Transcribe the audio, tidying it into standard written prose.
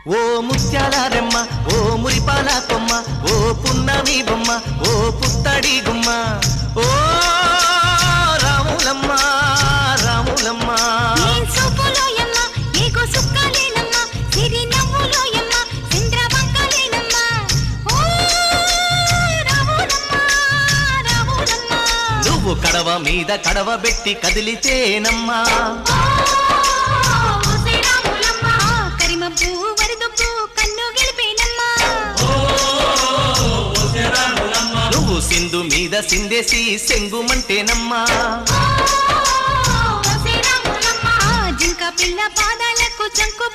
ఓ ముత్యాల రెమ్మ ఓ మురిపాల కొమ్మ ఓ పున్నమి బొమ్మ ఓ పుత్తడి గుమ్మ ఓ రాములమ్మ రాములమ్మ నువ్వు కడవ మీద కడవ పెట్టి కదిలితేనమ్మా నువ్వు సింధు మీద సిందేసి సెంగుమంటేనమ్మా జింక పిల్ల పాదాలకు చంకు